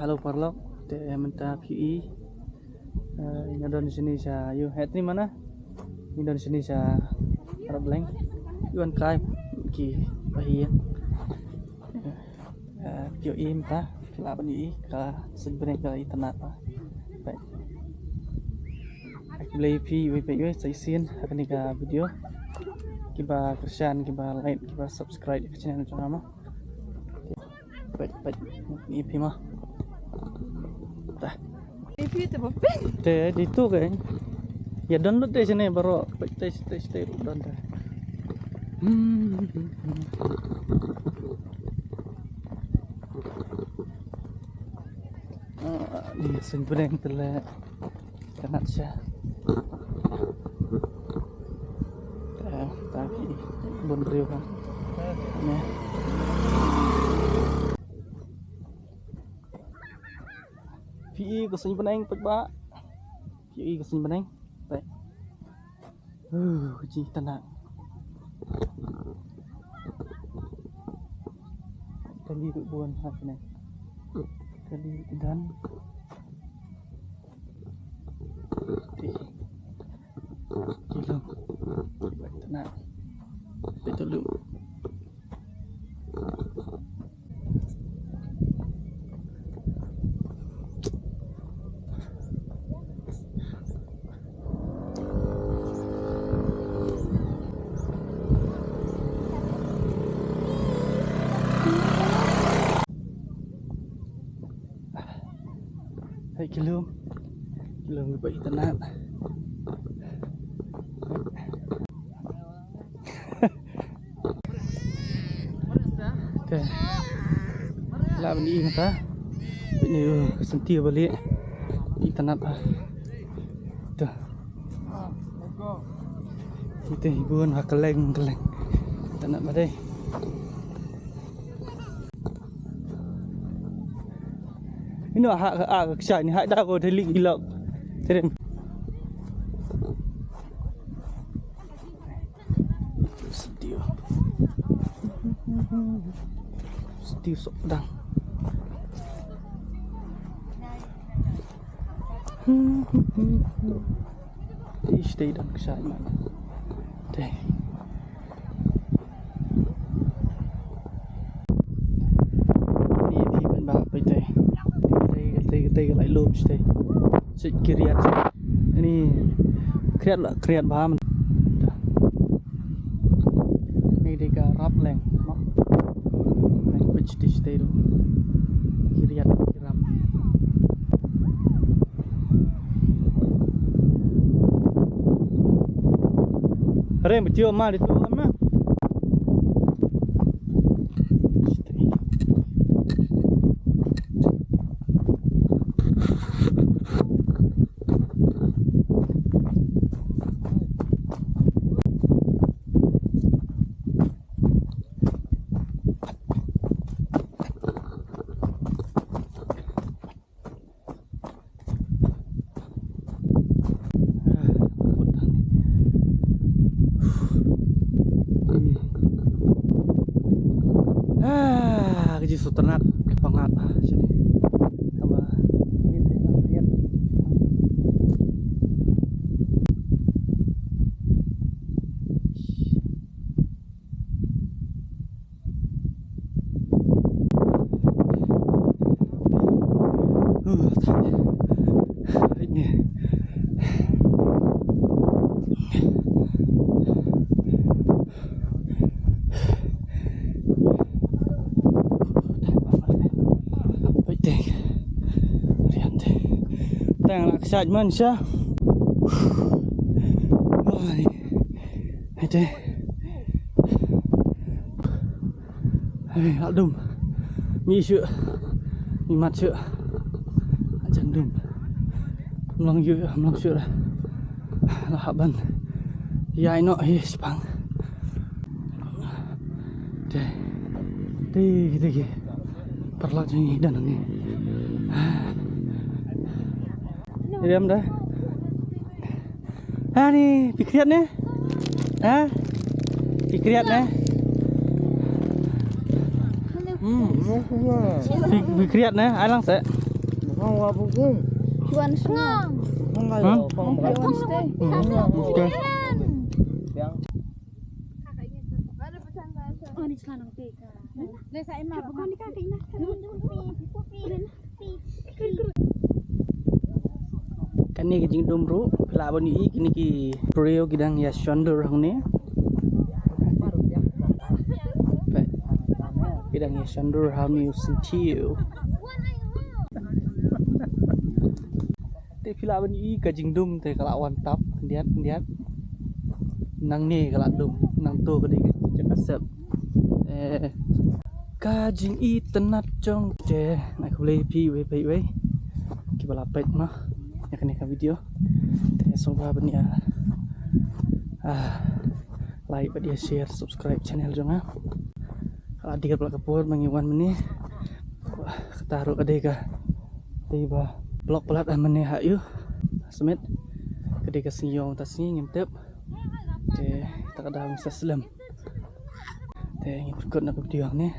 halo Parlok, minta PE. Indonesia, yuk head ni mana? Indonesia Arab Leng, yuan kai ki bahiya. PE minta kelapa ni ka sebenarnya ka internet pa. Baik. Aku beli PE baik saya sin akan ni ka video. Kiba kerjaan kiba like kiba subscribe ke channel nama. Baik ni PE mah. Dah. Review tu apa? Di itu kan. Ya download deh sini baru tes download. Ini sebenarnya telah kanat siya. Tapi bon beriu kan. Ini. PE kesini peneng pak. PE kesini peneng. Baik. Kucing tenang. Kali buan hak ni. Kali dan. Kilo. Baik tenang. Betul dulu. Hai kilo baik tenang. Okay. Lah benda ini mata. Ini sentir balik. Internet ah. Tuh. Kita hiburan keleng. Internet badai. Ini hak kesat ni hak dah aku delik gila. Terem. Setiu sok pedang. Stay dan kesat mana. Deh. Kita lại lùm stay. Sự kiriat. Ini kriat paham. Ini dia rap leng. Leng pitch di stay tu. Kiriat kiram. Rem betul mah itu mah. Kerja suternak pangat sini. Apa ini lihat. Ini. Tang laksat manusia. Ini. Ada. Hai, adum. Mi syuk. Mi mat syuk. Ajan dum. Melang syuk lah. Lahaban. Ya ino Jepang. Deh. Perlat ni dan ni. Diam dah. Ni pikriat ni. Pikriat ni. Pikriat ni, ai lang sẽ. Mau apa pun? Cuan sengang. Enggak Cuan stay. Oke. Yang Oh, ini celana teka. Lesa emang bukan di kaki nah. Kan ni kijing domru pila bani kini ki prio kidang ya shondur hone. Kidang ya shondur hami usintiu. Te pila bani kajing dum te kala wantap lihat nang ni kala dum nang tu kadi cakasep kajing i tenat jong je nak boleh pi we kibala pet mah ya kan video te soba bani like dia share subscribe channel jong kalau dia pelak kepur mengiwan meni ketaruh kadega tiba blok pelat meni hayu semet kadega siyong tasni ngimtep te tak ada bisa selam te ingin berikut nak video ni.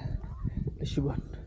Terima kasih.